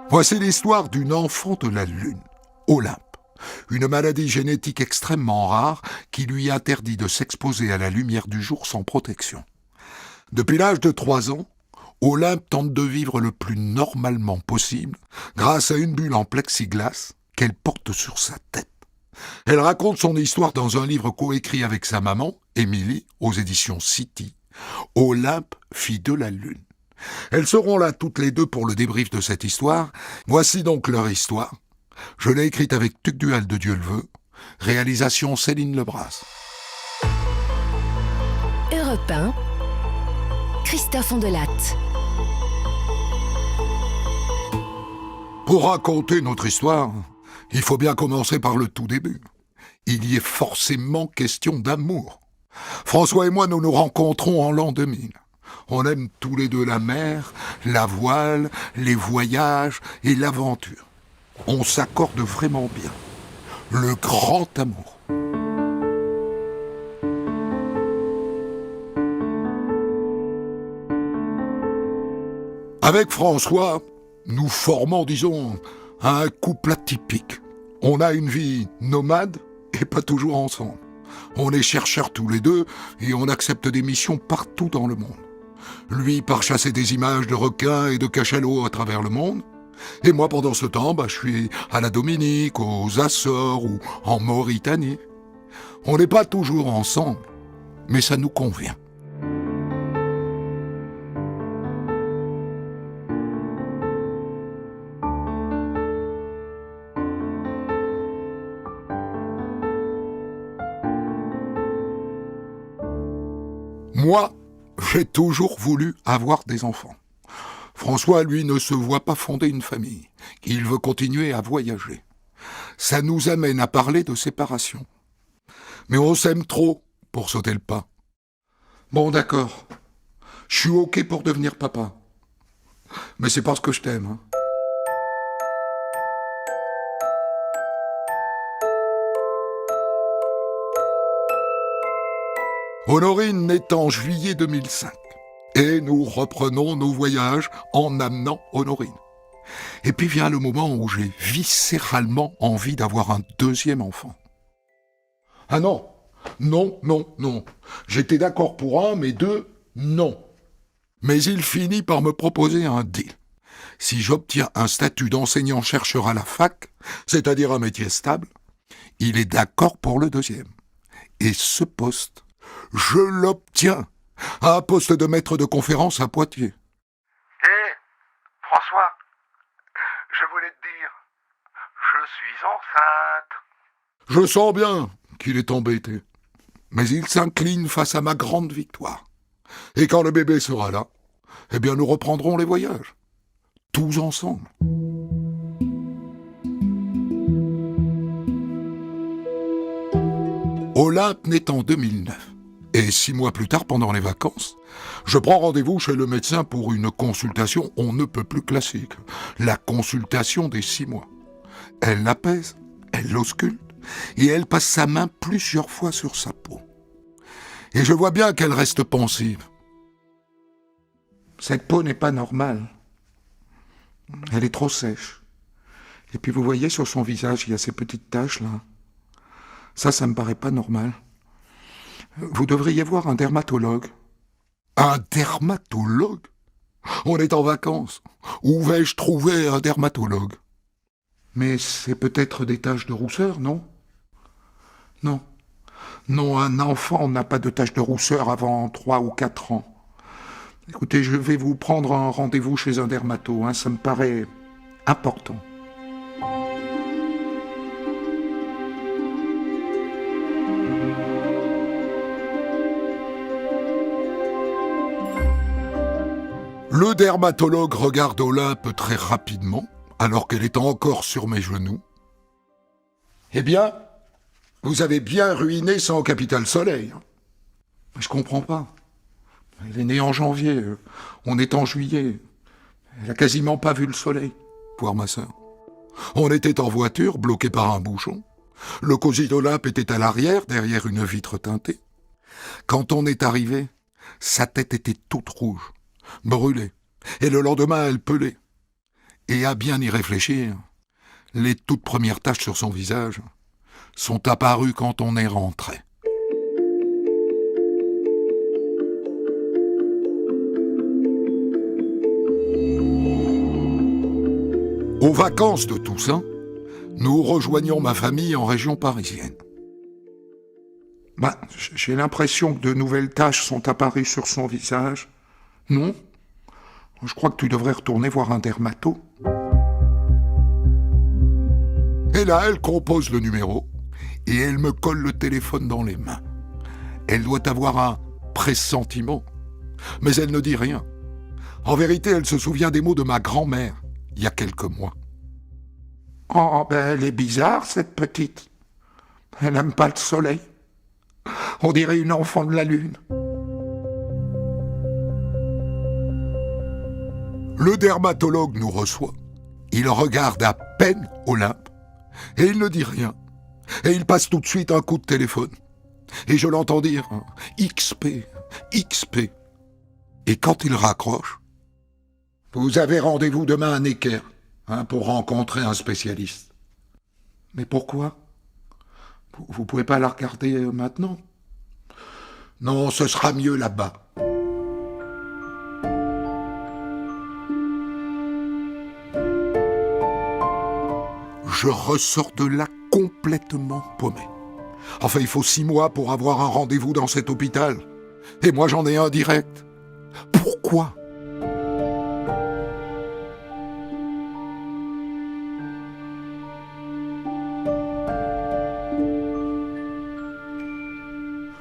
Voici l'histoire d'une enfant de la Lune, Olympe, une maladie génétique extrêmement rare qui lui interdit de s'exposer à la lumière du jour sans protection. Depuis l'âge de 3 ans, Olympe tente de vivre le plus normalement possible grâce à une bulle en plexiglas qu'elle porte sur sa tête. Elle raconte son histoire dans un livre coécrit avec sa maman, Émilie, aux éditions City, Olympe, fille de la Lune. Elles seront là toutes les deux pour le débrief de cette histoire. Voici donc leur histoire. Je l'ai écrite avec Tugdual de Dieu le veut. Réalisation Céline Lebras. Europe 1, Christophe Ondelatte. Pour raconter notre histoire, il faut bien commencer par le tout début. Il y est forcément question d'amour. François et moi, nous nous rencontrons en l'an 2000. On aime tous les deux la mer, la voile, les voyages et l'aventure. On s'accorde vraiment bien. Le grand amour. Avec François, nous formons, disons, un couple atypique. On a une vie nomade et pas toujours ensemble. On est chercheurs tous les deux et on accepte des missions partout dans le monde. Lui par chasser des images de requins et de cachalots à travers le monde. Et moi pendant ce temps, je suis à la Dominique, aux Açores ou en Mauritanie. On n'est pas toujours ensemble, mais ça nous convient. Moi, j'ai toujours voulu avoir des enfants. François, lui, ne se voit pas fonder une famille. Il veut continuer à voyager. Ça nous amène à parler de séparation. Mais on s'aime trop pour sauter le pas. Bon, d'accord. Je suis OK pour devenir papa. Mais c'est parce que je t'aime, hein. Honorine naît en juillet 2005. Et nous reprenons nos voyages en amenant Honorine. Et puis vient le moment où j'ai viscéralement envie d'avoir un deuxième enfant. Ah non, non. J'étais d'accord pour un, mais deux, non. Mais il finit par me proposer un deal. Si j'obtiens un statut d'enseignant-chercheur à la fac, c'est-à-dire un métier stable, il est d'accord pour le deuxième. Et ce poste, je l'obtiens. Un poste de maître de conférence à Poitiers. Hé, François, je voulais te dire, je suis enceinte. Je sens bien qu'il est embêté. Mais il s'incline face à ma grande victoire. Et quand le bébé sera là, eh bien nous reprendrons les voyages. Tous ensemble. Olympe naît en 2009. Et 6 mois plus tard, pendant les vacances, je prends rendez-vous chez le médecin pour une consultation on ne peut plus classique. La consultation des 6 mois. Elle l'apaise, elle l'ausculte, et elle passe sa main plusieurs fois sur sa peau. Et je vois bien qu'elle reste pensive. Cette peau n'est pas normale. Elle est trop sèche. Et puis vous voyez sur son visage, il y a ces petites taches là. Ça me paraît pas normal. Vous devriez voir un dermatologue. Un dermatologue ? On est en vacances. Où vais-je trouver un dermatologue ? Mais c'est peut-être des taches de rousseur, non ? Non. Non, un enfant n'a pas de taches de rousseur avant 3 ou 4 ans. Écoutez, je vais vous prendre un rendez-vous chez un dermato, ça me paraît important. Le dermatologue regarde Olympe très rapidement, alors qu'elle est encore sur mes genoux. Eh bien, vous avez bien ruiné son capital soleil. Je comprends pas. Elle est née en janvier, on est en juillet. Elle a quasiment pas vu le soleil, voir ma sœur. On était en voiture, bloqué par un bouchon. Le cosy d'Olympe était à l'arrière, derrière une vitre teintée. Quand on est arrivé, sa tête était toute rouge, brûlée, et le lendemain elle pelait. Et à bien y réfléchir, les toutes premières taches sur son visage sont apparues quand on est rentré. Aux vacances de Toussaint, nous rejoignons ma famille en région parisienne. J'ai l'impression que de nouvelles taches sont apparues sur son visage. Non? Je crois que tu devrais retourner voir un dermato. Et là, elle compose le numéro et elle me colle le téléphone dans les mains. Elle doit avoir un pressentiment, mais elle ne dit rien. En vérité, elle se souvient des mots de ma grand-mère, il y a quelques mois. « Oh, elle est bizarre, cette petite. Elle n'aime pas le soleil. On dirait une enfant de la lune. » Le dermatologue nous reçoit. Il regarde à peine Olympe et il ne dit rien. Et il passe tout de suite un coup de téléphone. Et je l'entends dire « XP, XP ». Et quand il raccroche, « Vous avez rendez-vous demain à Necker pour rencontrer un spécialiste. » Mais pourquoi? Vous pouvez pas la regarder maintenant? Non, ce sera mieux là-bas. Je ressors de là complètement paumé. Enfin, il faut 6 mois pour avoir un rendez-vous dans cet hôpital. Et moi, j'en ai un direct. Pourquoi?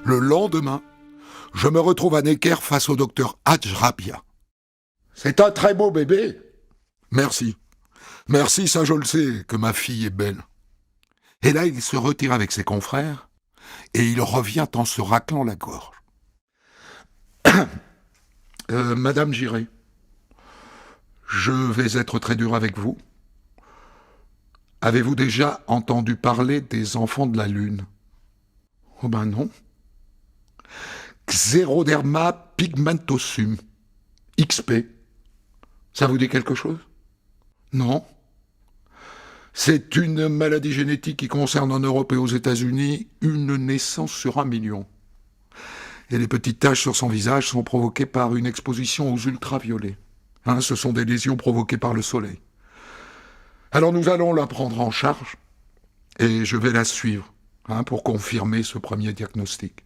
Le lendemain, je me retrouve à Necker face au docteur Hadj Rabia. « C'est un très beau bébé. »« Merci. Merci, ça je le sais, que ma fille est belle. » Et là, il se retire avec ses confrères et il revient en se raclant la gorge. Madame Giré, je vais être très dur avec vous. Avez-vous déjà entendu parler des enfants de la Lune? Oh ben non. Xeroderma pigmentosum, XP. Ça vous dit quelque chose? Non. C'est une maladie génétique qui concerne en Europe et aux États-Unis une naissance sur 1 million. Et les petites taches sur son visage sont provoquées par une exposition aux ultraviolets. Ce sont des lésions provoquées par le soleil. Alors nous allons la prendre en charge et je vais la suivre pour confirmer ce premier diagnostic.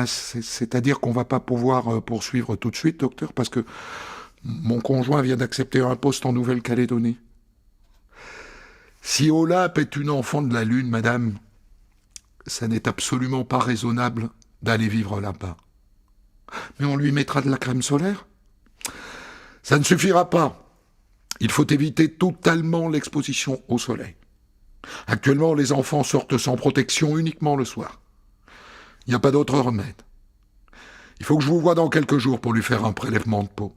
C'est-à-dire qu'on va pas pouvoir poursuivre tout de suite, docteur, parce que mon conjoint vient d'accepter un poste en Nouvelle-Calédonie. Si Olympe est une enfant de la Lune, madame, ça n'est absolument pas raisonnable d'aller vivre là-bas. Mais on lui mettra de la crème solaire? Ça ne suffira pas. Il faut éviter totalement l'exposition au soleil. Actuellement, les enfants sortent sans protection uniquement le soir. Il n'y a pas d'autre remède. Il faut que je vous voie dans quelques jours pour lui faire un prélèvement de peau.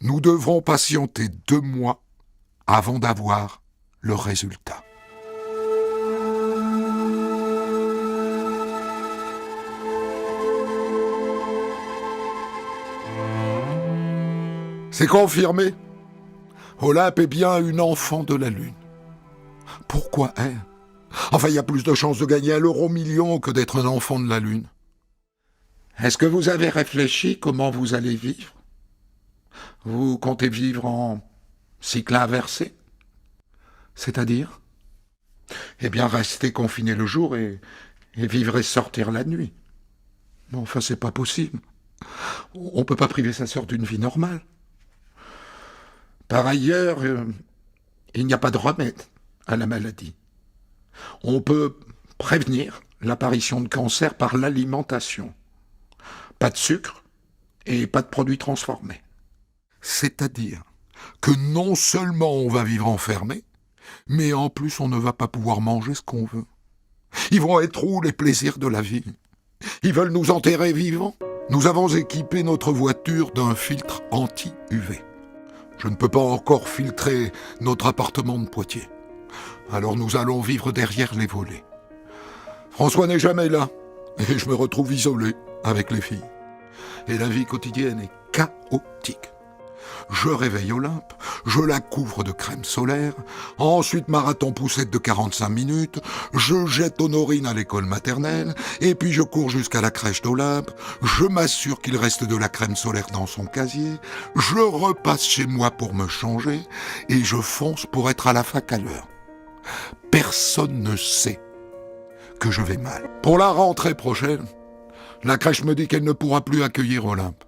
Nous devrons patienter 2 mois avant d'avoir le résultat. C'est confirmé. Olympe est bien une enfant de la Lune. Pourquoi elle? Enfin, il y a plus de chances de gagner à l'euro-million que d'être un enfant de la Lune. Est-ce que vous avez réfléchi comment vous allez vivre? Vous comptez vivre en cycle inversé? C'est-à-dire? Eh bien, rester confiné le jour et vivre et sortir la nuit. Mais enfin, c'est pas possible. On peut pas priver sa sœur d'une vie normale. Par ailleurs, il n'y a pas de remède à la maladie. On peut prévenir l'apparition de cancer par l'alimentation. Pas de sucre et pas de produits transformés. C'est-à-dire que non seulement on va vivre enfermé, mais en plus on ne va pas pouvoir manger ce qu'on veut. Ils vont être où les plaisirs de la vie? Ils veulent nous enterrer vivants? Nous avons équipé notre voiture d'un filtre anti-UV. Je ne peux pas encore filtrer notre appartement de Poitiers. Alors nous allons vivre derrière les volets. François n'est jamais là, et je me retrouve isolé avec les filles. Et la vie quotidienne est chaotique. Je réveille Olympe, je la couvre de crème solaire, ensuite marathon poussette de 45 minutes, je jette Honorine à l'école maternelle, et puis je cours jusqu'à la crèche d'Olympe, je m'assure qu'il reste de la crème solaire dans son casier, je repasse chez moi pour me changer, et je fonce pour être à la fac à l'heure. Personne ne sait que je vais mal. Pour la rentrée prochaine, la crèche me dit qu'elle ne pourra plus accueillir Olympe.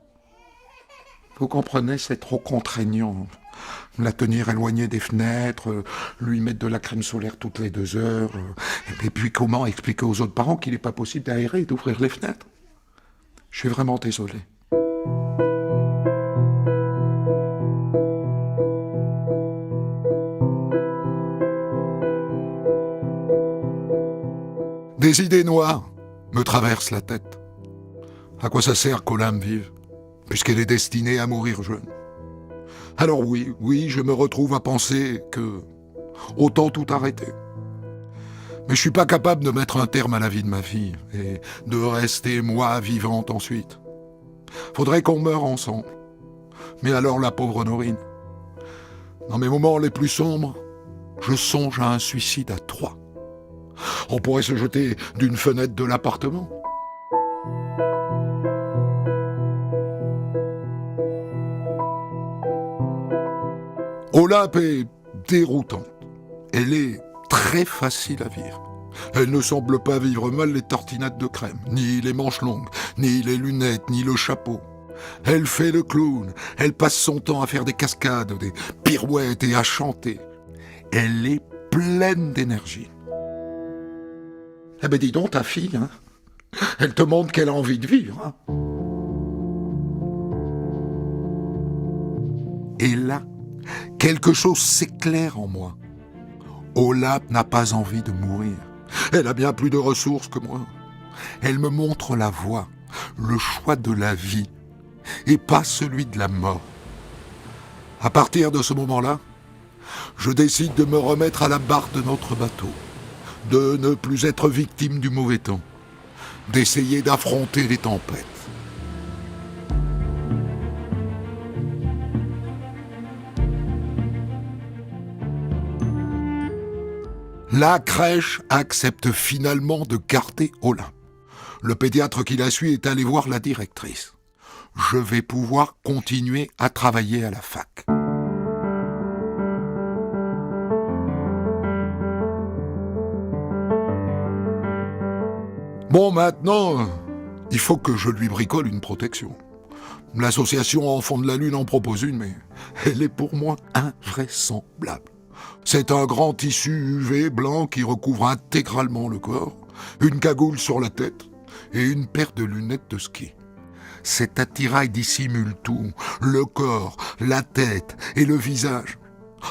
Vous comprenez, c'est trop contraignant. La tenir éloignée des fenêtres, lui mettre de la crème solaire toutes les 2 heures. Et puis comment expliquer aux autres parents qu'il n'est pas possible d'aérer et d'ouvrir les fenêtres? Je suis vraiment désolé. Des idées noires me traversent la tête. À quoi ça sert qu'Olympe vive, puisqu'elle est destinée à mourir jeune? Alors oui, je me retrouve à penser que autant tout arrêter. Mais je suis pas capable de mettre un terme à la vie de ma fille et de rester moi vivante ensuite. Faudrait qu'on meure ensemble. Mais alors la pauvre Honorine. Dans mes moments les plus sombres, je songe à un suicide à 3. On pourrait se jeter d'une fenêtre de l'appartement. Olympe est déroutante. Elle est très facile à vivre. Elle ne semble pas vivre mal les tartinades de crème, ni les manches longues, ni les lunettes, ni le chapeau. Elle fait le clown, elle passe son temps à faire des cascades, des pirouettes et à chanter. Elle est pleine d'énergie. Eh ben dis donc ta fille, hein, elle te montre qu'elle a envie de vivre. Hein. Et là, quelque chose s'éclaire en moi. Olympe n'a pas envie de mourir. Elle a bien plus de ressources que moi. Elle me montre la voie, le choix de la vie, et pas celui de la mort. À partir de ce moment-là, je décide de me remettre à la barre de notre bateau, de ne plus être victime du mauvais temps, d'essayer d'affronter les tempêtes. La crèche accepte finalement de garder Olympe. Le pédiatre qui la suit est allé voir la directrice. Je vais pouvoir continuer à travailler à la fac. Bon, maintenant, il faut que je lui bricole une protection. L'association Enfants de la Lune en propose une, mais elle est pour moi invraisemblable. C'est un grand tissu UV blanc qui recouvre intégralement le corps, une cagoule sur la tête et une paire de lunettes de ski. Cet attirail dissimule tout, le corps, la tête et le visage.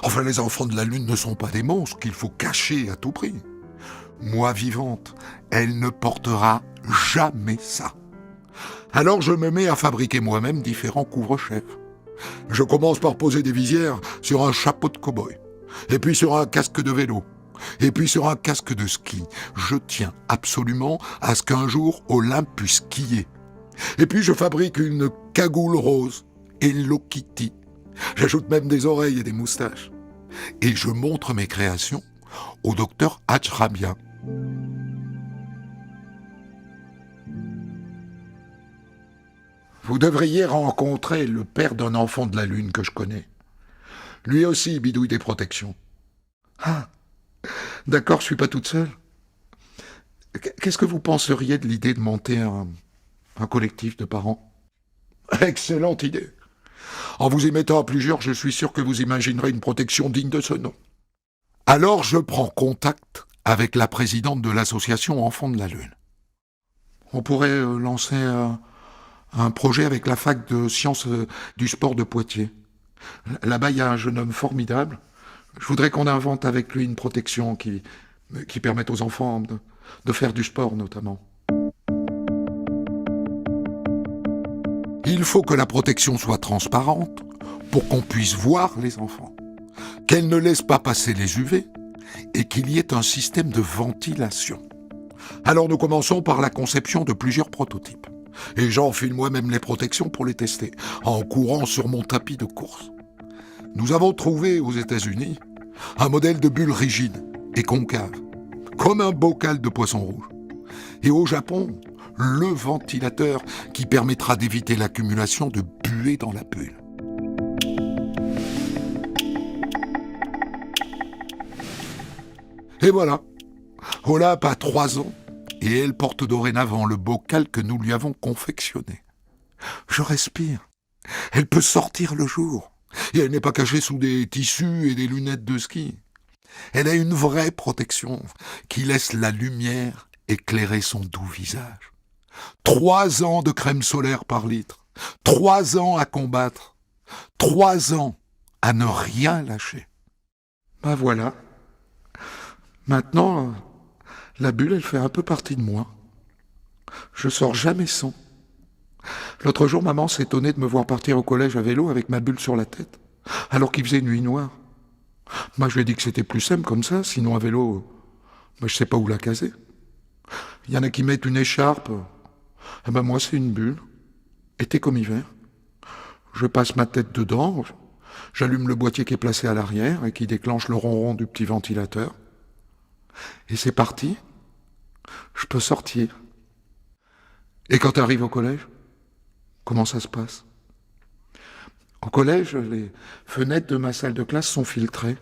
Enfin, les enfants de la Lune ne sont pas des monstres qu'il faut cacher à tout prix. Moi vivante, elle ne portera jamais ça. Alors je me mets à fabriquer moi-même différents couvre-chefs. Je commence par poser des visières sur un chapeau de cow-boy, et puis sur un casque de vélo, et puis sur un casque de ski. Je tiens absolument à ce qu'un jour Olympe puisse skier. Et puis je fabrique une cagoule rose, Hello Kitty. J'ajoute même des oreilles et des moustaches. Et je montre mes créations au docteur Hadj Rabia. Vous devriez rencontrer le père d'un enfant de la Lune que je connais. Lui aussi bidouille des protections. Ah, d'accord, je suis pas toute seule. Qu'est-ce que vous penseriez de l'idée de monter un collectif de parents? Excellente idée. En vous y mettant à plusieurs, je suis sûr que vous imaginerez une protection digne de ce nom. Alors je prends contact avec la présidente de l'association Enfants de la Lune. On pourrait lancer un projet avec la fac de sciences du sport de Poitiers. Là-bas, il y a un jeune homme formidable. Je voudrais qu'on invente avec lui une protection qui permette aux enfants de faire du sport, notamment. Il faut que la protection soit transparente pour qu'on puisse voir les enfants, qu'elle ne laisse pas passer les UV et qu'il y ait un système de ventilation. Alors nous commençons par la conception de plusieurs prototypes. Et j'enfile moi-même les protections pour les tester, en courant sur mon tapis de course. Nous avons trouvé aux États-Unis un modèle de bulle rigide et concave, comme un bocal de poisson rouge. Et au Japon, le ventilateur qui permettra d'éviter l'accumulation de buée dans la bulle. Et voilà, Olympe a 3 ans et elle porte dorénavant le bocal que nous lui avons confectionné. Je respire. Elle peut sortir le jour. Et elle n'est pas cachée sous des tissus et des lunettes de ski. Elle a une vraie protection qui laisse la lumière éclairer son doux visage. 3 ans de crème solaire par litre. 3 ans à combattre. 3 ans à ne rien lâcher. Ben voilà. Maintenant, la bulle, elle fait un peu partie de moi. Je sors jamais sans. L'autre jour, maman s'étonnait de me voir partir au collège à vélo avec ma bulle sur la tête, alors qu'il faisait nuit noire. Moi, je lui ai dit que c'était plus simple comme ça, sinon à vélo, je sais pas où la caser. Il y en a qui mettent une écharpe. Eh ben moi, c'est une bulle. Été comme hiver. Je passe ma tête dedans, j'allume le boîtier qui est placé à l'arrière et qui déclenche le ronron du petit ventilateur. Et c'est parti. Je peux sortir. Et quand tu arrives au collège, comment ça se passe? Au collège, les fenêtres de ma salle de classe sont filtrées.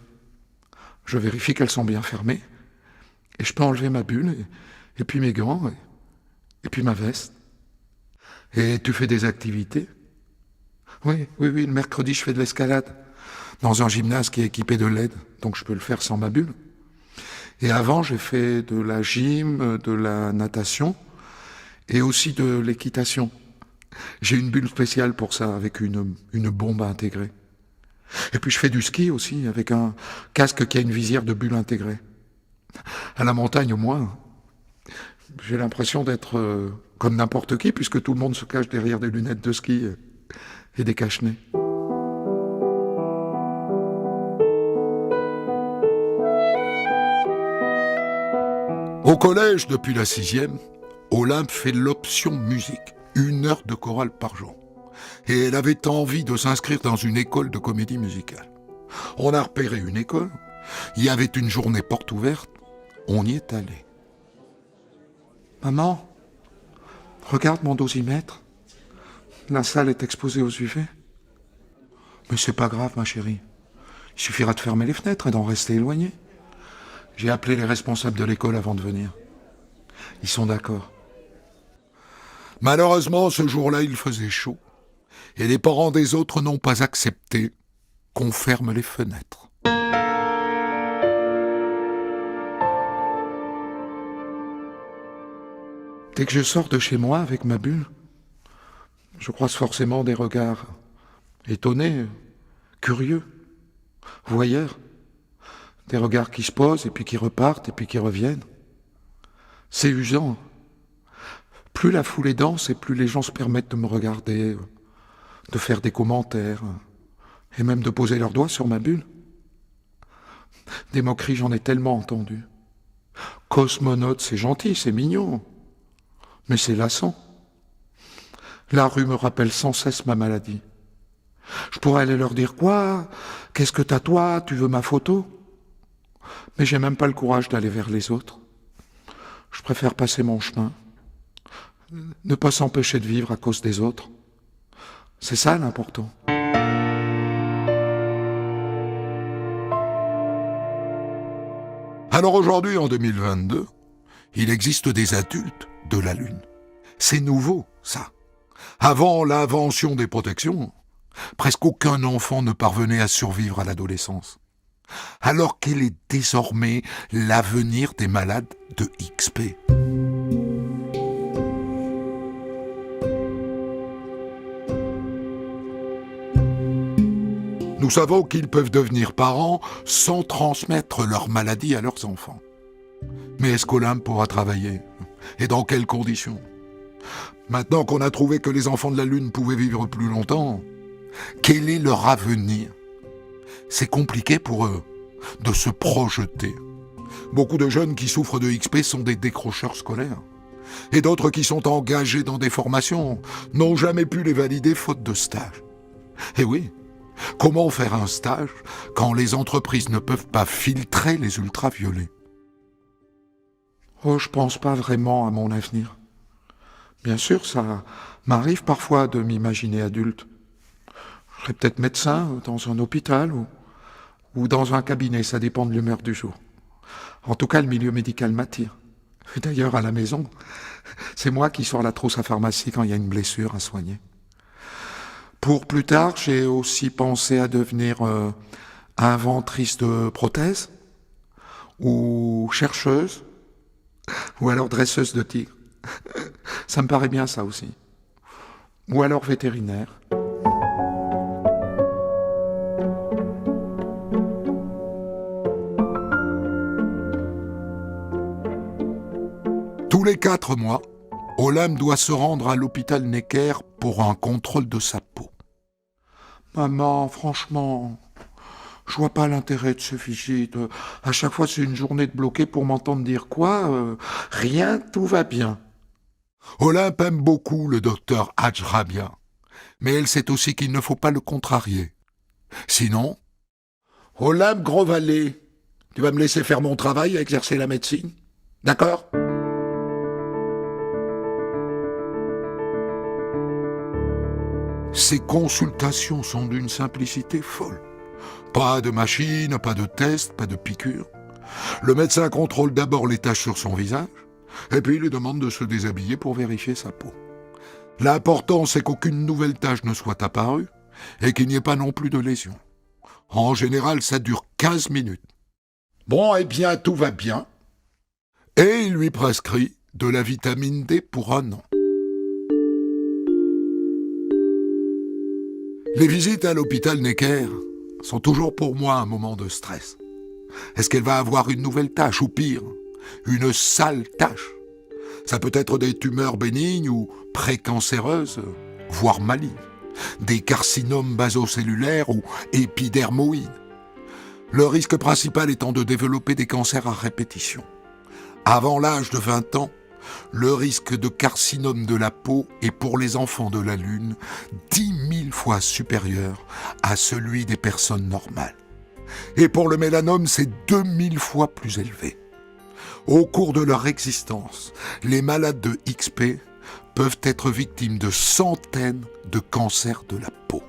Je vérifie qu'elles sont bien fermées. Et je peux enlever ma bulle, et puis mes gants, et puis ma veste. Et tu fais des activités? Oui, le mercredi, je fais de l'escalade. Dans un gymnase qui est équipé de LED, donc je peux le faire sans ma bulle. Et avant, j'ai fait de la gym, de la natation, et aussi de l'équitation. J'ai une bulle spéciale pour ça, avec une bombe intégrée. Et puis je fais du ski aussi, avec un casque qui a une visière de bulle intégrée. À la montagne, au moins, j'ai l'impression d'être comme n'importe qui, puisque tout le monde se cache derrière des lunettes de ski et des cache-nez. Au collège, depuis la 6e, Olympe fait l'option musique, 1 heure de chorale par jour. Et elle avait envie de s'inscrire dans une école de comédie musicale. On a repéré une école, il y avait une journée porte ouverte, on y est allé. Maman, regarde mon dosimètre. La salle est exposée aux UV. Mais c'est pas grave, ma chérie. Il suffira de fermer les fenêtres et d'en rester éloigné. J'ai appelé les responsables de l'école avant de venir. Ils sont d'accord. Malheureusement, ce jour-là, il faisait chaud. Et les parents des autres n'ont pas accepté qu'on ferme les fenêtres. Dès que je sors de chez moi avec ma bulle, je croise forcément des regards étonnés, curieux, voyeurs. Des regards qui se posent et puis qui repartent et puis qui reviennent. C'est usant. Plus la foule est dense et plus les gens se permettent de me regarder, de faire des commentaires et même de poser leurs doigts sur ma bulle. Des moqueries, j'en ai tellement entendu. Cosmonaute, c'est gentil, c'est mignon, mais c'est lassant. La rue me rappelle sans cesse ma maladie. Je pourrais aller leur dire quoi? Qu'est-ce que t'as toi? Tu veux ma photo? Mais j'ai même pas le courage d'aller vers les autres. Je préfère passer mon chemin. Ne pas s'empêcher de vivre à cause des autres. C'est ça l'important. Alors aujourd'hui, en 2022, il existe des adultes de la Lune. C'est nouveau, ça. Avant l'invention des protections, presque aucun enfant ne parvenait à survivre à l'adolescence. Alors quel est désormais l'avenir des malades de XP? Nous savons qu'ils peuvent devenir parents sans transmettre leur maladie à leurs enfants. Mais est-ce qu'Olympe pourra travailler? Et dans quelles conditions? Maintenant qu'on a trouvé que les enfants de la Lune pouvaient vivre plus longtemps, quel est leur avenir? C'est compliqué pour eux de se projeter. Beaucoup de jeunes qui souffrent de XP sont des décrocheurs scolaires. Et d'autres qui sont engagés dans des formations n'ont jamais pu les valider faute de stage. Et oui, comment faire un stage quand les entreprises ne peuvent pas filtrer les ultraviolets? Oh, je pense pas vraiment à mon avenir. Bien sûr, ça m'arrive parfois de m'imaginer adulte. Je serais peut-être médecin dans un hôpital ou dans un cabinet, ça dépend de l'humeur du jour. En tout cas, le milieu médical m'attire. D'ailleurs, à la maison, c'est moi qui sors la trousse à pharmacie quand il y a une blessure à soigner. Pour plus tard, j'ai aussi pensé à devenir inventrice de prothèses, ou chercheuse, ou alors dresseuse de tigres. Ça me paraît bien ça aussi. Ou alors vétérinaire. Tous les 4 mois, Olympe doit se rendre à l'hôpital Necker pour un contrôle de sa peau. Maman, franchement, je vois pas l'intérêt de ce visite. À chaque fois, c'est une journée de bloqué pour m'entendre dire quoi rien, tout va bien. Olympe aime beaucoup le docteur Hadj Rabia, mais elle sait aussi qu'il ne faut pas le contrarier. Sinon, Olympe Grosvalet, tu vas me laisser faire mon travail et exercer la médecine, d'accord ? Ces consultations sont d'une simplicité folle. Pas de machine, pas de test, pas de piqûre. Le médecin contrôle d'abord les taches sur son visage, et puis il lui demande de se déshabiller pour vérifier sa peau. L'important, c'est qu'aucune nouvelle tache ne soit apparue, et qu'il n'y ait pas non plus de lésion. En général, ça dure 15 minutes. Bon, eh bien, tout va bien. Et il lui prescrit de la vitamine D pour 1 an. Les visites à l'hôpital Necker sont toujours pour moi un moment de stress. Est-ce qu'elle va avoir une nouvelle tache, ou pire, une sale tache? Ça peut être des tumeurs bénignes ou précancéreuses, voire malignes, des carcinomes basocellulaires ou épidermoïdes. Le risque principal étant de développer des cancers à répétition. Avant l'âge de 20 ans, le risque de carcinome de la peau est pour les enfants de la Lune 10 000 fois supérieur à celui des personnes normales. Et pour le mélanome, c'est 2000 fois plus élevé. Au cours de leur existence, les malades de XP peuvent être victimes de centaines de cancers de la peau.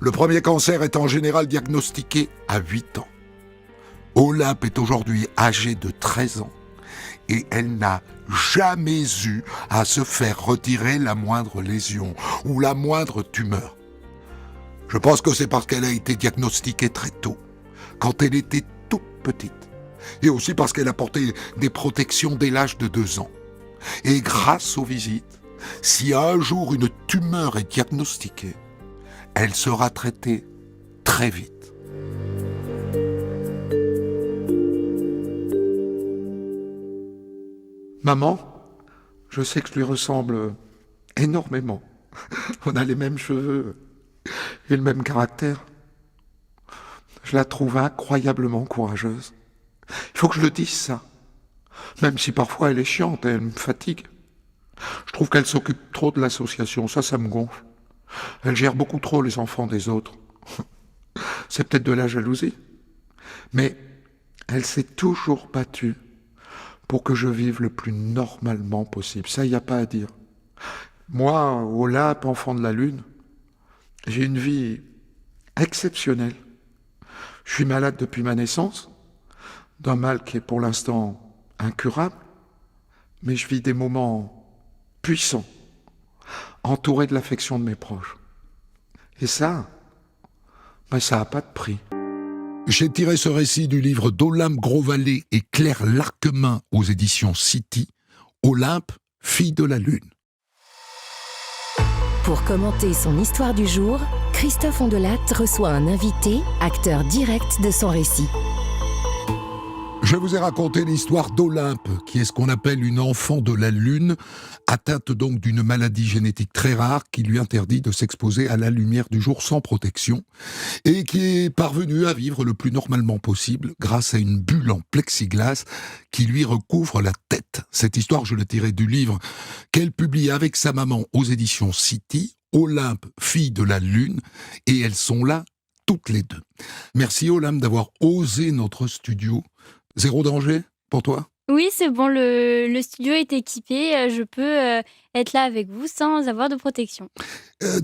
Le premier cancer est en général diagnostiqué à 8 ans. Olympe est aujourd'hui âgée de 13 ans. Et elle n'a jamais eu à se faire retirer la moindre lésion ou la moindre tumeur. Je pense que c'est parce qu'elle a été diagnostiquée très tôt, quand elle était toute petite, et aussi parce qu'elle a porté des protections dès l'âge de 2 ans. Et grâce aux visites, si un jour une tumeur est diagnostiquée, elle sera traitée très vite. Maman, je sais que je lui ressemble énormément. On a les mêmes cheveux et le même caractère. Je la trouve incroyablement courageuse. Il faut que je le dise, ça. Même si parfois elle est chiante et elle me fatigue. Je trouve qu'elle s'occupe trop de l'association, ça me gonfle. Elle gère beaucoup trop les enfants des autres. C'est peut-être de la jalousie. Mais elle s'est toujours battue pour que je vive le plus normalement possible. Ça, il n'y a pas à dire. Moi, Olympe, enfant de la Lune, j'ai une vie exceptionnelle. Je suis malade depuis ma naissance, d'un mal qui est pour l'instant incurable, mais je vis des moments puissants, entouré de l'affection de mes proches. Et ça n'a pas de prix. J'ai tiré ce récit du livre d'Olympe Grosvalet et Claire Larquemin aux éditions City, Olympe, fille de la Lune. Pour commenter son histoire du jour, Christophe Ondelat reçoit un invité, acteur direct de son récit. Je Je vous ai raconté l'histoire d'Olympe, qui est ce qu'on appelle une enfant de la Lune, atteinte donc d'une maladie génétique très rare qui lui interdit de s'exposer à la lumière du jour sans protection, et qui est parvenue à vivre le plus normalement possible grâce à une bulle en plexiglas qui lui recouvre la tête. Cette histoire, je l'ai tirée du livre qu'elle publie avec sa maman aux éditions City, Olympe, fille de la Lune, et elles sont là toutes les deux. Merci Olympe d'avoir osé notre studio. Zéro danger pour toi ? Oui, c'est bon, le studio est équipé, je peux être là avec vous sans avoir de protection.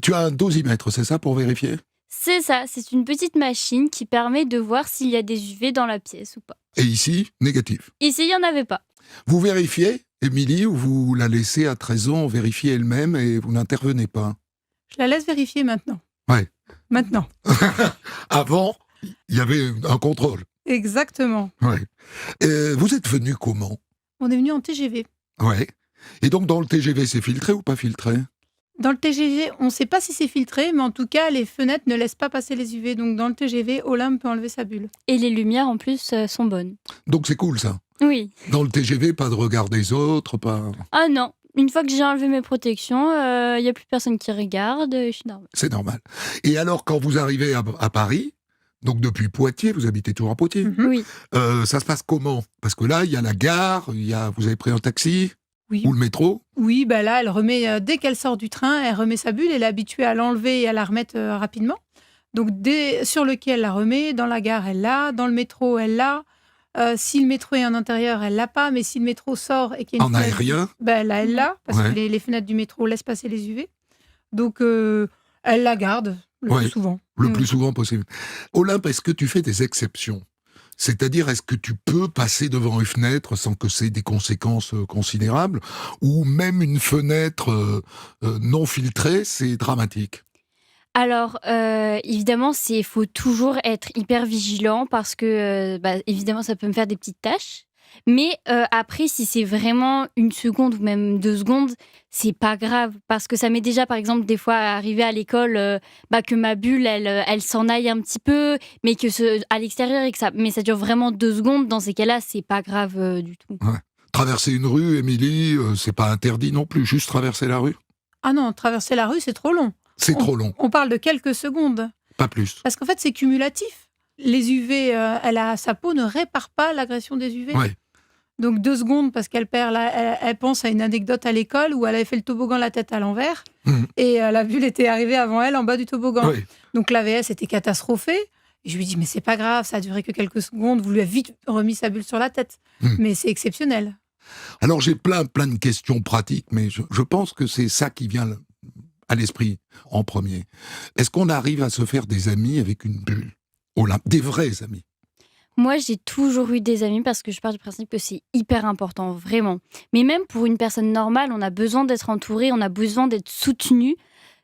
Tu as un dosimètre, c'est ça, pour vérifier ? C'est ça, c'est une petite machine qui permet de voir s'il y a des UV dans la pièce ou pas. Et ici, négatif. Ici, il n'y en avait pas. Vous vérifiez, Émilie, ou vous la laissez à 13 ans vérifier elle-même et vous n'intervenez pas ? Je la laisse vérifier maintenant. Ouais. Maintenant. Avant, il y avait un contrôle. Exactement. Ouais. Vous êtes venu comment ? On est venu en TGV. Ouais. Et donc dans le TGV, c'est filtré ou pas filtré ? Dans le TGV, on ne sait pas si c'est filtré, mais en tout cas, les fenêtres ne laissent pas passer les UV. Donc dans le TGV, Olympe peut enlever sa bulle. Et les lumières, en plus, sont bonnes. Donc c'est cool ça. Oui. Dans le TGV, pas de regard des autres, pas... Ah non, une fois que j'ai enlevé mes protections, il n'y a plus personne qui regarde, je suis normale. C'est normal. Et alors quand vous arrivez à Paris, donc depuis Poitiers, vous habitez toujours à Poitiers, Oui. ça se passe comment ? Parce que là, il y a la gare, vous avez pris un taxi Oui. ou le métro ? Oui, bah là, elle remet, dès qu'elle sort du train, elle remet sa bulle. Elle est habituée à l'enlever et à la remettre rapidement. Donc sur le quai, elle la remet. Dans la gare, elle l'a. Dans le métro, elle l'a. Si le métro est en intérieur, elle l'a pas. Mais si le métro sort et qu'il y a une En fenêtre, aérien ? bah, là, elle l'a. Parce Ouais. que les fenêtres du métro laissent passer les UV. Donc, elle la garde le Ouais. plus souvent. Le plus souvent possible. Olympe, est-ce que tu fais des exceptions ? C'est-à-dire, est-ce que tu peux passer devant une fenêtre sans que c'est des conséquences considérables ? Ou même une fenêtre non filtrée, c'est dramatique ? Alors, évidemment, il faut toujours être hyper vigilant parce que, évidemment, ça peut me faire des petites taches. Mais après, si c'est vraiment 1 seconde ou même 2 secondes, c'est pas grave. Parce que ça m'est déjà, par exemple, des fois arrivé à l'école que ma bulle, elle s'en aille un petit peu, mais à l'extérieur, mais ça dure vraiment 2 secondes. Dans ces cas-là, c'est pas grave du tout. Ouais. Traverser une rue, Émilie, c'est pas interdit non plus, juste traverser la rue ? Ah non, traverser la rue, c'est trop long. C'est trop long, On parle de quelques secondes. pas plus. Parce qu'en fait, c'est cumulatif. Les UV, sa peau ne répare pas l'agression des UV. Ouais. Donc 2 secondes parce qu'elle perd, elle pense à une anecdote à l'école où elle avait fait le toboggan la tête à l'envers et la bulle était arrivée avant elle en bas du toboggan. Ouais. Donc l'AVS était catastrophée. Et je lui dis mais c'est pas grave, ça a duré que quelques secondes. Vous lui avez vite remis sa bulle sur la tête. Mais c'est exceptionnel. Alors j'ai plein de questions pratiques, mais je pense que c'est ça qui vient à l'esprit en premier. Est-ce qu'on arrive à se faire des amis avec une bulle ? Olympe, des vrais amis ? Moi, j'ai toujours eu des amis parce que je pars du principe que c'est hyper important, vraiment. Mais même pour une personne normale, on a besoin d'être entouré, on a besoin d'être soutenu.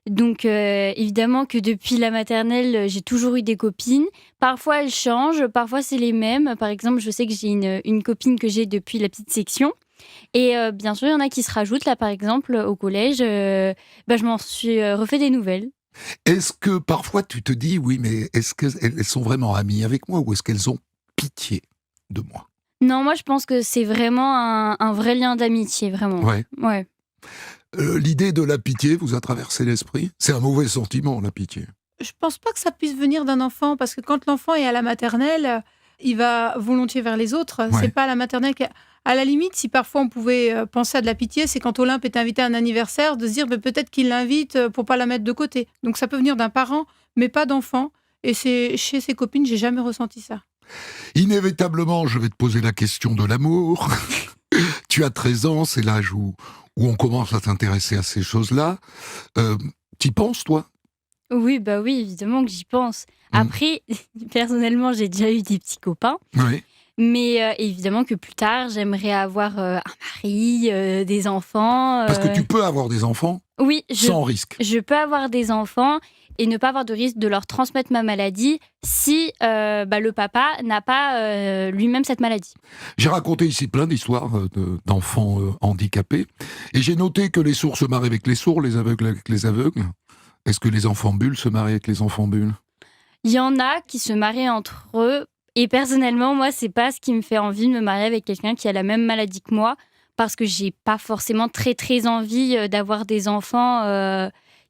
Donc, évidemment que depuis la maternelle, j'ai toujours eu des copines. Parfois, elles changent, parfois, c'est les mêmes. Par exemple, je sais que j'ai une copine que j'ai depuis la petite section. Et bien sûr, il y en a qui se rajoutent. Là, par exemple, au collège, je m'en suis refait des nouvelles. Est-ce que parfois tu te dis, oui, mais est-ce qu'elles sont vraiment amies avec moi ou est-ce qu'elles ont pitié de moi ? Non, moi, je pense que c'est vraiment un vrai lien d'amitié, vraiment. Ouais. L'idée de la pitié vous a traversé l'esprit ? C'est un mauvais sentiment, la pitié. Je pense pas que ça puisse venir d'un enfant parce que quand l'enfant est à la maternelle, il va volontiers vers les autres. Ouais. C'est pas à la maternelle à la limite, si parfois on pouvait penser à de la pitié, c'est quand Olympe est invité à un anniversaire, de se dire peut-être qu'il l'invite pour pas la mettre de côté. Donc ça peut venir d'un parent, mais pas d'enfant. Et chez ses copines, j'ai jamais ressenti ça. Inévitablement, je vais te poser la question de l'amour. Tu as 13 ans, c'est l'âge où on commence à s'intéresser à ces choses-là. T'y penses, toi ? Oui, évidemment que j'y pense. Après, personnellement, j'ai déjà eu des petits copains. Oui. Mais évidemment que plus tard, j'aimerais avoir un mari, des enfants. Parce que tu peux avoir des enfants oui, sans risque. Je peux avoir des enfants et ne pas avoir de risque de leur transmettre ma maladie si le papa n'a pas lui-même cette maladie. J'ai raconté ici plein d'histoires d'enfants handicapés et j'ai noté que les sourds se marient avec les sourds, les aveugles avec les aveugles. Est-ce que les enfants bulles se marient avec les enfants bulles ? Il y en a qui se marient entre eux Et personnellement, moi, c'est pas ce qui me fait envie de me marier avec quelqu'un qui a la même maladie que moi, parce que j'ai pas forcément très très envie d'avoir des enfants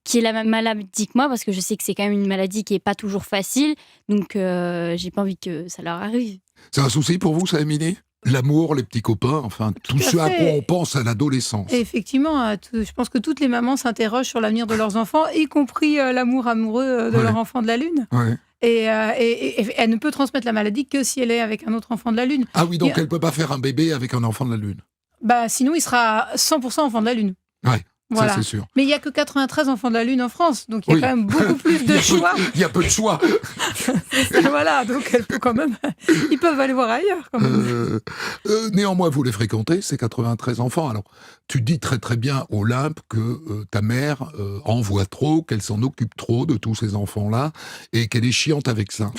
qui aient la même maladie que moi, parce que je sais que c'est quand même une maladie qui est pas toujours facile, donc j'ai pas envie que ça leur arrive. C'est un souci pour vous, ça, Émilie ? L'amour, les petits copains, enfin, tout ce à quoi on pense à l'adolescence. Et effectivement, je pense que toutes les mamans s'interrogent sur l'avenir de leurs enfants, y compris l'amour amoureux de leur enfant de la Lune. Ouais. Et elle ne peut transmettre la maladie que si elle est avec un autre enfant de la Lune. Ah oui, donc elle ne peut pas faire un bébé avec un enfant de la Lune. Sinon, il sera 100% enfant de la Lune. Ouais, voilà. Ça c'est sûr. Mais il n'y a que 93 enfants de la Lune en France, donc il y a quand même beaucoup plus de choix. Il y a peu de choix. Voilà, donc elle peut quand même... Ils peuvent aller voir ailleurs, quand même. Néanmoins, vous les fréquentez, ces 93 enfants. Alors, tu dis très très bien, Olympe, que ta mère en voit trop, qu'elle s'en occupe trop de tous ces enfants-là, et qu'elle est chiante avec ça.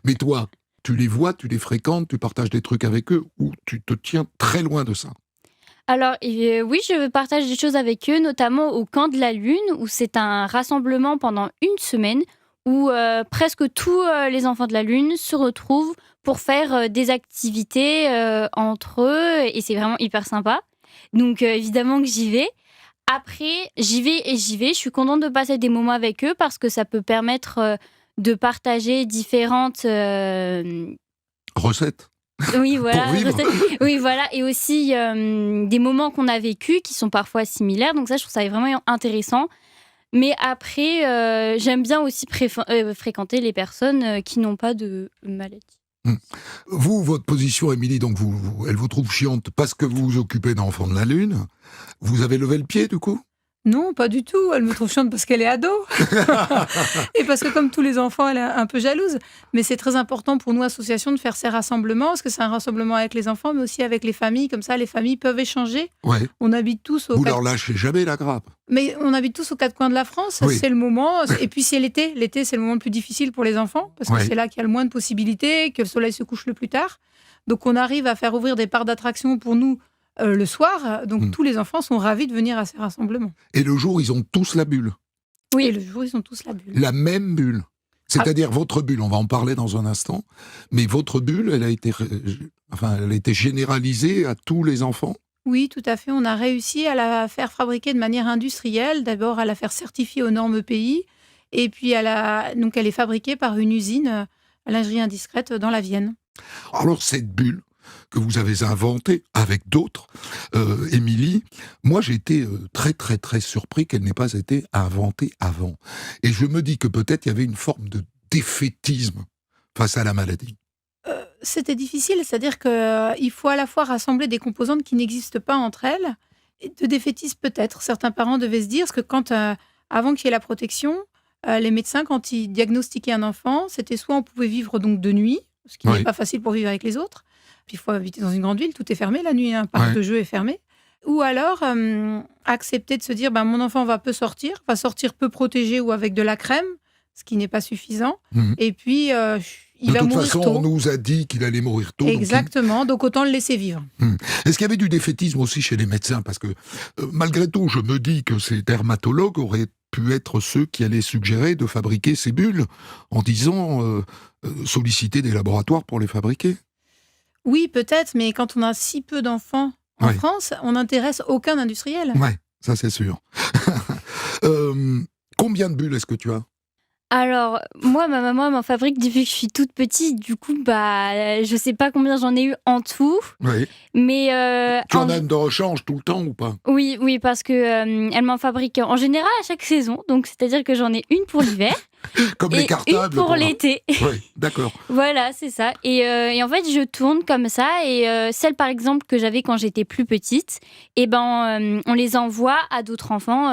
Mais toi, tu les vois, tu les fréquentes, tu partages des trucs avec eux, ou tu te tiens très loin de ça? Alors, oui, je partage des choses avec eux, notamment au Camp de la Lune, où c'est un rassemblement pendant une semaine, où presque tous les enfants de la Lune se retrouvent pour faire des activités entre eux, et c'est vraiment hyper sympa. Donc, évidemment que j'y vais. Après, j'y vais. Je suis contente de passer des moments avec eux, parce que ça peut permettre de partager différentes... Recettes. Oui, voilà. Pour vivre. Oui, voilà. Et aussi des moments qu'on a vécus qui sont parfois similaires. Donc ça, je trouve ça vraiment intéressant. Mais après, j'aime bien aussi fréquenter les personnes qui n'ont pas de maladie. Vous, votre position, Émilie, donc elle vous trouve chiante parce que vous vous occupez d'enfants de la Lune. Vous avez levé le pied, du coup ? Non, pas du tout. Elle me trouve chiante parce qu'elle est ado. Et parce que comme tous les enfants, elle est un peu jalouse. Mais c'est très important pour nous, association, de faire ces rassemblements, parce que c'est un rassemblement avec les enfants, mais aussi avec les familles. Comme ça, les familles peuvent échanger. Ouais. On habite tous Vous leur lâchez jamais la grappe. Mais on habite tous aux quatre coins de la France. Oui. C'est le moment. Et puis c'est l'été. L'été, c'est le moment le plus difficile pour les enfants, parce que c'est là qu'il y a le moins de possibilités, que le soleil se couche le plus tard. Donc on arrive à faire ouvrir des parcs d'attractions pour nous le soir, donc tous les enfants sont ravis de venir à ces rassemblements. Et le jour, ils ont tous la bulle. Oui, et le jour, ils ont tous la bulle. La même bulle. C'est-à-dire votre bulle, on va en parler dans un instant, mais votre bulle, elle a été généralisée à tous les enfants ? Oui, tout à fait. On a réussi à la faire fabriquer de manière industrielle, d'abord à la faire certifier aux normes pays, et puis donc elle est fabriquée par une usine à lingerie indiscrète dans la Vienne. Alors cette bulle que vous avez inventée avec d'autres, Émilie, moi j'ai été très très très surpris qu'elle n'ait pas été inventée avant. Et je me dis que peut-être il y avait une forme de défaitisme face à la maladie. C'était difficile, c'est-à-dire qu'il faut à la fois rassembler des composantes qui n'existent pas entre elles, et de défaitisme peut-être. Certains parents devaient se dire que avant qu'il y ait la protection, les médecins, quand ils diagnostiquaient un enfant, c'était soit on pouvait vivre donc de nuit, ce qui n'est pas facile pour vivre avec les autres, puis il faut habiter dans une grande ville, tout est fermé la nuit, un parc de jeux est fermé, ou alors accepter de se dire mon enfant va sortir peu protégé ou avec de la crème, ce qui n'est pas suffisant, et puis il va mourir tôt. De toute façon, on nous a dit qu'il allait mourir tôt. Exactement, donc autant le laisser vivre. Est-ce qu'il y avait du défaitisme aussi chez les médecins ? Parce que malgré tout, je me dis que ces dermatologues auraient pu être ceux qui allaient suggérer de fabriquer ces bulles en disant solliciter des laboratoires pour les fabriquer. Oui, peut-être, mais quand on a si peu d'enfants en France, on n'intéresse aucun industriel. Ouais, ça c'est sûr. Combien de bulles est-ce que tu as ? Alors, moi, ma maman m'en fabrique depuis que je suis toute petite. Du coup, je sais pas combien j'en ai eu en tout. Oui. Mais tu en as une de rechange tout le temps ou pas ? Oui, parce que elle m'en fabrique en général à chaque saison. Donc, c'est-à-dire que j'en ai une pour l'hiver. Comme les cartables. Une pour l'été. Oui, d'accord. Voilà, c'est ça. Et en fait, je tourne comme ça. Et celles, par exemple, que j'avais quand j'étais plus petite, on les envoie à d'autres enfants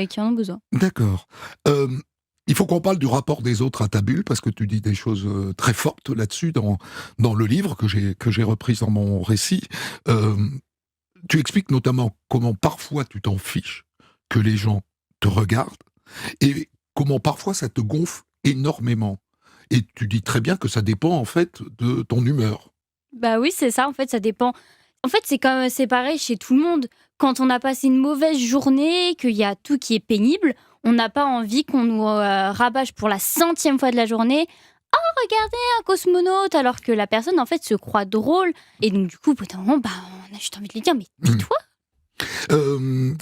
qui en ont besoin. D'accord. Il faut qu'on parle du rapport des autres à ta bulle, parce que tu dis des choses très fortes là-dessus dans le livre que j'ai repris dans mon récit. Tu expliques notamment comment parfois tu t'en fiches que les gens te regardent, et comment parfois ça te gonfle énormément. Et tu dis très bien que ça dépend en fait de ton humeur. Bah oui, c'est ça, en fait, ça dépend. En fait, c'est pareil chez tout le monde. Quand on a passé une mauvaise journée, qu'il y a tout qui est pénible, on n'a pas envie qu'on nous rabâche pour la 100e fois de la journée regardez un cosmonaute, alors que la personne en fait se croit drôle. Et donc du coup, au bout d'un moment, on a juste envie de lui dire, mais tais-toi.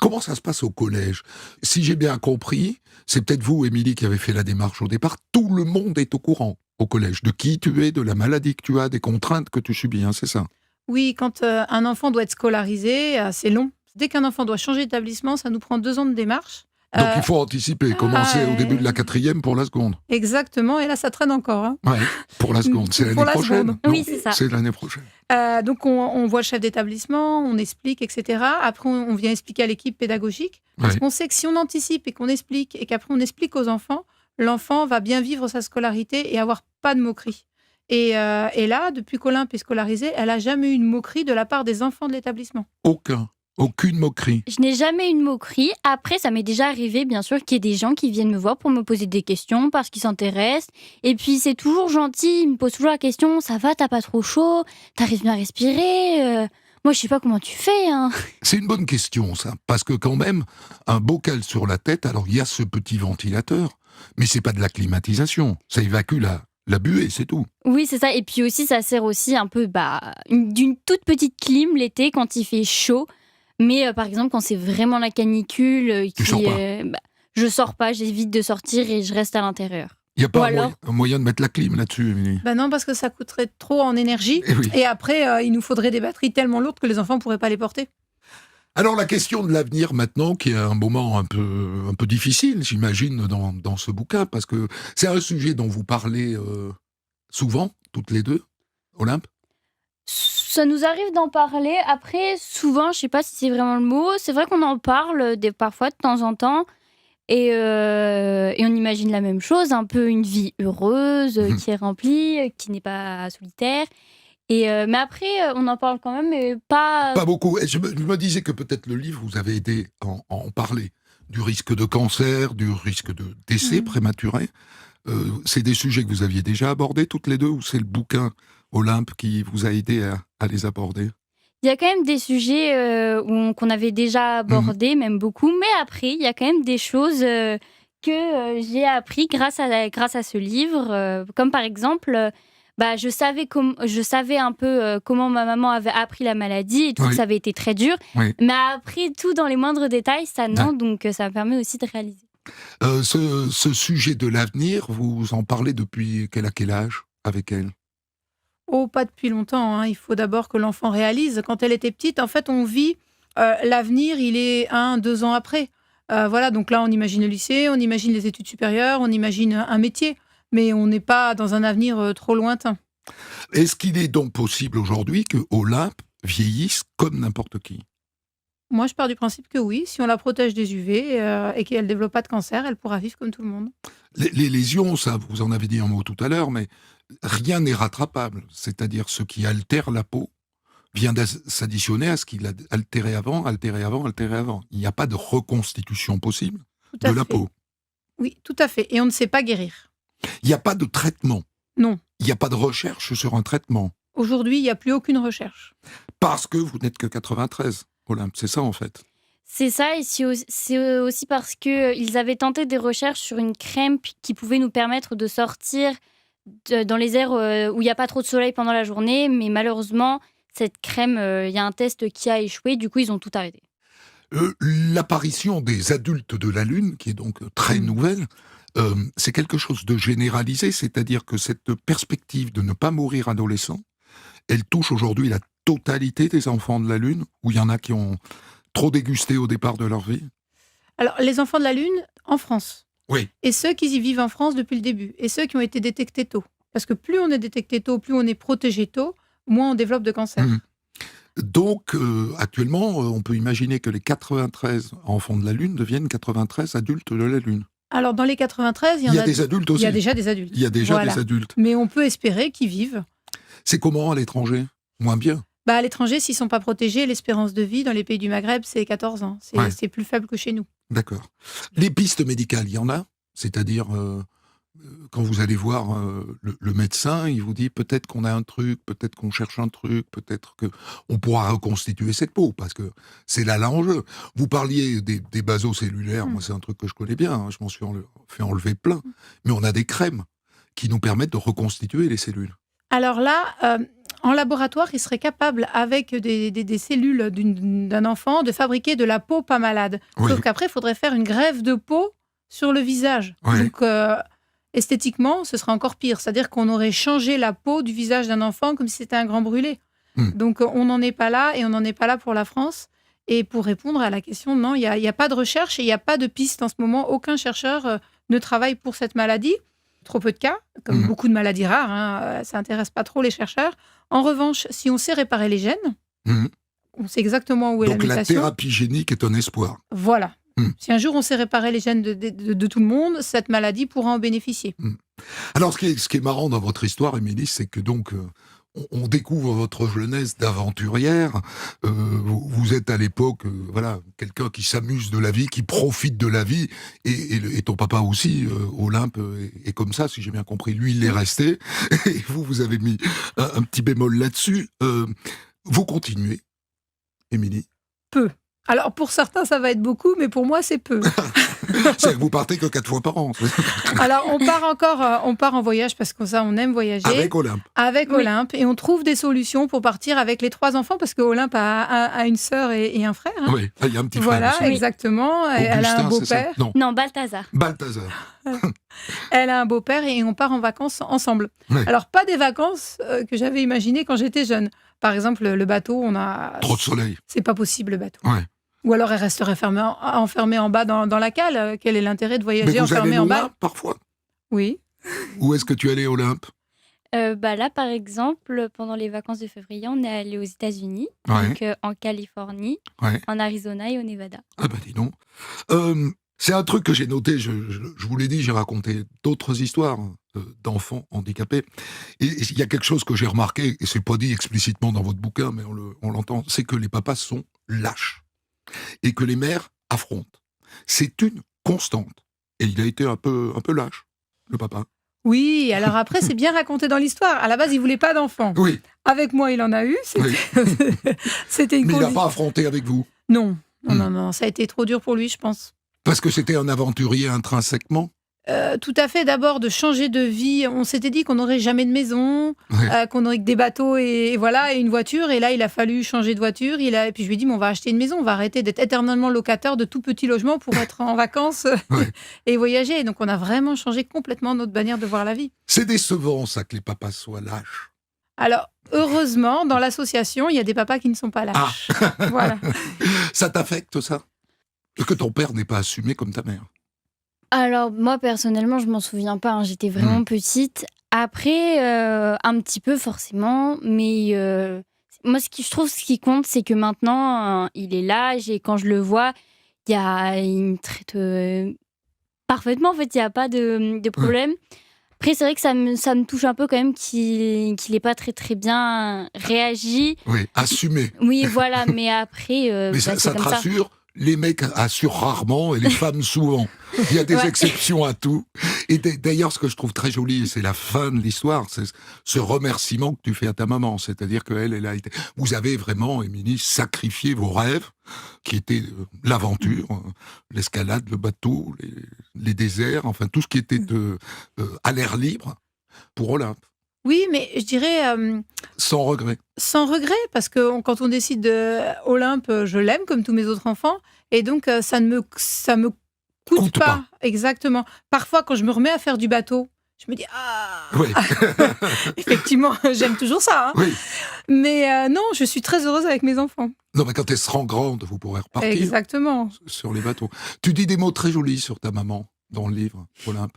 Comment ça se passe au collège? Si j'ai bien compris, c'est peut-être vous, Émilie, qui avez fait la démarche au départ. Tout le monde est au courant au collège de qui tu es, de la maladie que tu as, des contraintes que tu subis, hein, c'est ça? Oui, quand un enfant doit être scolarisé, c'est long. Dès qu'un enfant doit changer d'établissement, ça nous prend 2 ans de démarche. Donc il faut anticiper, commencer au début de la 4e pour la seconde. Exactement, et là ça traîne encore. Hein. Ouais, pour la seconde, c'est Pour l'année la prochaine. seconde. Non, Oui, c'est ça. C'est l'année prochaine. Donc on voit le chef d'établissement, on explique, etc. Après on vient expliquer à l'équipe pédagogique, parce Ouais. qu'on sait que si on anticipe et qu'on explique, et qu'après on explique aux enfants, l'enfant va bien vivre sa scolarité et avoir pas de moquerie. Et là, depuis qu'Olympe est scolarisée, elle n'a jamais eu une moquerie de la part des enfants de l'établissement. Aucune moquerie. Je n'ai jamais eu une moquerie. Après, ça m'est déjà arrivé, bien sûr, qu'il y ait des gens qui viennent me voir pour me poser des questions parce qu'ils s'intéressent. Et puis, c'est toujours gentil. Ils me posent toujours la question, ça va, t'as pas trop chaud? T'arrives bien à respirer? Moi, je sais pas comment tu fais. Hein. C'est une bonne question, ça, parce que quand même, un bocal sur la tête, alors il y a ce petit ventilateur, mais c'est pas de la climatisation. Ça évacue la buée, c'est tout. Oui, c'est ça. Et puis aussi, ça sert aussi un peu d'une toute petite clim l'été quand il fait chaud. Mais par exemple, quand c'est vraiment la canicule, Tu sors pas. Je sors pas, j'évite de sortir et je reste à l'intérieur. Il n'y a pas Ou un alors un moyen de mettre la clim là-dessus, Émilie. Ben non, parce que ça coûterait trop en énergie. Eh oui. Et après, il nous faudrait des batteries tellement lourdes que les enfants ne pourraient pas les porter. Alors la question de l'avenir maintenant, qui est un moment un peu difficile, j'imagine, dans ce bouquin, parce que c'est un sujet dont vous parlez souvent, toutes les deux, Olympe. Ça nous arrive d'en parler. Après, souvent, je sais pas si c'est vraiment le mot, c'est vrai qu'on en parle parfois de temps en temps. Et on imagine la même chose, un peu une vie heureuse, qui est remplie, qui n'est pas solitaire. Mais après, on en parle quand même, mais pas... Pas beaucoup. Et je me disais que peut-être le livre, vous avez aidé à en parler. Du risque de cancer, du risque de décès prématuré. C'est des sujets que vous aviez déjà abordés toutes les deux, ou c'est le bouquin Olympe qui vous a aidé à les aborder? Il y a quand même des sujets qu'on avait déjà abordés, même beaucoup. Mais après, il y a quand même des choses que j'ai appris grâce à ce livre. Comme par exemple, je savais un peu comment ma maman avait appris la maladie et tout, Oui. que ça avait été très dur. Oui. Mais après, tout dans les moindres détails, ça non. Donc ça me permet aussi de réaliser. Ce sujet de l'avenir, vous en parlez depuis quel âge avec elle? Oh, pas depuis longtemps. Hein. Il faut d'abord que l'enfant réalise. Quand elle était petite, en fait, on vit l'avenir, il est 1-2 ans après. Voilà, donc là, on imagine le lycée, on imagine les études supérieures, on imagine un métier, mais on n'est pas dans un avenir trop lointain. Est-ce qu'il est donc possible aujourd'hui que Olympe vieillisse comme n'importe qui? Moi, je pars du principe que oui, si on la protège des UV et qu'elle ne développe pas de cancer, elle pourra vivre comme tout le monde. Les lésions, ça, vous en avez dit un mot tout à l'heure, mais rien n'est rattrapable. C'est-à-dire ce qui altère la peau vient s'additionner à ce qu'il a altéré avant. Il n'y a pas de reconstitution possible Tout à de la fait. peau. Oui, tout à fait. Et on ne sait pas guérir. Il n'y a pas de traitement. Non. Il n'y a pas de recherche sur un traitement. Aujourd'hui, il n'y a plus aucune recherche. Parce que vous n'êtes que 93, Olympe. C'est ça, en fait. C'est ça, et c'est aussi parce qu'ils avaient tenté des recherches sur une crème qui pouvait nous permettre de sortir dans les aires où il n'y a pas trop de soleil pendant la journée, mais malheureusement, cette crème, il y a un test qui a échoué, du coup, ils ont tout arrêté. L'apparition des adultes de la Lune, qui est donc très nouvelle, c'est quelque chose de généralisé, c'est-à-dire que cette perspective de ne pas mourir adolescent, elle touche aujourd'hui la totalité des enfants de la Lune, où il y en a qui ont trop dégusté au départ de leur vie. Alors, les enfants de la Lune, en France. Oui. Et ceux qui y vivent en France depuis le début. Et ceux qui ont été détectés tôt. Parce que plus on est détecté tôt, plus on est protégé tôt, moins on développe de cancer. Donc, actuellement, on peut imaginer que les 93 enfants de la Lune deviennent 93 adultes de la Lune. Alors, dans les 93, Il y a des adultes aussi. Il y a déjà des adultes. Il y a déjà Voilà. des adultes. Mais on peut espérer qu'ils vivent. C'est comment à l'étranger? Moins bien. À l'étranger, s'ils ne sont pas protégés, l'espérance de vie dans les pays du Maghreb, c'est 14 ans. C'est plus faible que chez nous. D'accord. Les pistes médicales, il y en a? C'est-à-dire, quand vous allez voir le médecin, il vous dit peut-être qu'on a un truc, peut-être qu'on cherche un truc, peut-être qu'on pourra reconstituer cette peau, parce que c'est là l'enjeu. Vous parliez des basocellulaires, moi c'est un truc que je connais bien, hein, je m'en suis fait enlever plein, mais on a des crèmes. qui nous permettent de reconstituer les cellules. Alors là, en laboratoire, ils seraient capables, avec des cellules d'un enfant, de fabriquer de la peau pas malade. Oui. Sauf qu'après, il faudrait faire une greffe de peau sur le visage. Oui. Donc, esthétiquement, ce serait encore pire. C'est-à-dire qu'on aurait changé la peau du visage d'un enfant comme si c'était un grand brûlé. Donc, on n'en est pas là, et on n'en est pas là pour la France. Et pour répondre à la question, non, il n'y a pas de recherche et il n'y a pas de piste en ce moment. Aucun chercheur ne travaille pour cette maladie. Trop peu de cas, comme beaucoup de maladies rares. Ça n'intéresse pas trop les chercheurs. En revanche, si on sait réparer les gènes, on sait exactement où est Donc la la mutation. thérapie génique est un espoir. Voilà. Si un jour on sait réparer les gènes de tout le monde, cette maladie pourra en bénéficier. Alors, ce qui est marrant dans votre histoire, Émilie, c'est que donc on découvre votre jeunesse d'aventurière. Vous êtes à l'époque, quelqu'un qui s'amuse de la vie, qui profite de la vie, et ton papa aussi, Olympe, est comme ça, si j'ai bien compris. Lui, il est resté, et vous avez mis un petit bémol là-dessus. Vous continuez, Émilie? Peu. Alors, pour certains, ça va être beaucoup, mais pour moi, c'est peu. C'est que vous partez que 4 fois par an. Alors, on part en voyage parce que ça, on aime voyager. Avec Olympe. Avec Olympe. Et on trouve des solutions pour partir avec les 3 enfants, parce que Olympe a une sœur et un frère. Oui, il y a un petit frère Voilà, aussi. exactement. Elle a un Augustin, c'est ça? beau-père. Non, Balthazar. Balthazar. Elle a un beau-père et on part en vacances ensemble. Oui. Alors, pas des vacances que j'avais imaginées quand j'étais jeune. Par exemple, le bateau, on a... Trop de soleil. C'est pas possible, le bateau. Ouais. Ou alors, elle resterait enfermée en bas dans la cale. Quel est l'intérêt de Mais voyager vous allez enfermée en bas? loin, parfois. Oui. Où est-ce que tu allais, Olympe? Là, par exemple, pendant les vacances de février, on est allé aux États-Unis, Ouais. donc en Californie, Ouais. en Arizona et au Nevada. Ah bah dis donc. C'est un truc que j'ai noté, je vous l'ai dit, j'ai raconté d'autres histoires d'enfants handicapés. Et il y a quelque chose que j'ai remarqué, et c'est pas dit explicitement dans votre bouquin, mais on l'entend, c'est que les papas sont lâches. Et que les mères affrontent. C'est une constante. Et il a été un peu lâche, le papa. Oui, alors après, c'est bien raconté dans l'histoire. À la base, il voulait pas d'enfant. Oui, Avec moi, il en a eu. oui. C'était une Mais il n'a condition. pas affronté avec vous. Non, non, ça a été trop dur pour lui, je pense. Parce que c'était un aventurier intrinsèquement. Tout à fait, d'abord de changer de vie. On s'était dit qu'on n'aurait jamais de maison, Ouais. qu'on aurait que des bateaux et voilà, et une voiture. Et là, il a fallu changer de voiture. Et puis je lui ai dit, mais on va acheter une maison, on va arrêter d'être éternellement locataire de tout petits logements pour être en vacances Ouais. et voyager. Et donc on a vraiment changé complètement notre manière de voir la vie. C'est décevant, ça, que les papas soient lâches. Alors, heureusement, dans l'association, il y a des papas qui ne sont pas lâches. Voilà. Ça t'affecte, ça? Que ton père n'ait pas assumé comme ta mère. Alors, moi, personnellement, je m'en souviens pas, hein, j'étais vraiment petite. Après, un petit peu, forcément, mais moi, je trouve ce qui compte, c'est que maintenant, il est là, et quand je le vois, il me traite parfaitement, en fait, il n'y a pas de problème. Après, c'est vrai que ça me touche un peu quand même qu'il n'ait pas très, très bien réagi. Oui, assumé. Oui, voilà, mais après, Mais ça c'est te comme ça. rassure, les mecs assurent rarement et les femmes souvent. Il y a des Ouais. exceptions à tout. Et d'ailleurs, ce que je trouve très joli, c'est la fin de l'histoire, c'est ce remerciement que tu fais à ta maman. C'est-à-dire qu'elle, elle a été... Vous avez vraiment, Émilie, sacrifié vos rêves, qui étaient l'aventure, l'escalade, le bateau, les déserts, enfin tout ce qui était à l'air libre, pour Olympe. Oui, mais je dirais Sans regret. sans regret, parce que quand on décide Olympe, je l'aime comme tous mes autres enfants, et donc ça me coûte pas. Exactement. Parfois, quand je me remets à faire du bateau, je me dis Oui. effectivement, j'aime toujours ça. Hein. Oui. Mais non, je suis très heureuse avec mes enfants. Non, mais quand elle sera grande, vous pourrez repartir Exactement. sur les bateaux. Tu dis des mots très jolis sur ta maman dans le livre, Olympe.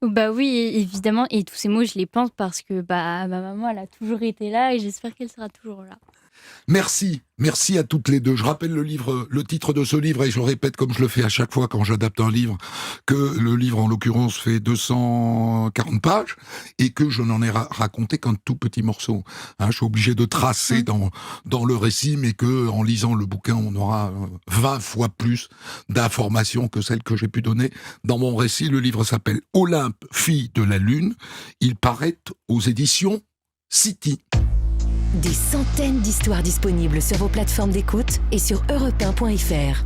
Bah oui, évidemment, et tous ces mots, je les pense parce que ma maman, elle a toujours été là et j'espère qu'elle sera toujours là. Merci à toutes les deux. Je rappelle le titre de ce livre, et je le répète comme je le fais à chaque fois quand j'adapte un livre, que le livre en l'occurrence fait 240 pages et que je n'en ai raconté qu'un tout petit morceau. Hein, je suis obligé de tracer dans le récit, mais que en lisant le bouquin, on aura 20 fois plus d'informations que celles que j'ai pu donner dans mon récit. Le livre s'appelle Olympe, fille de la Lune. Il paraît aux éditions City. Des centaines d'histoires disponibles sur vos plateformes d'écoute et sur europe1.fr.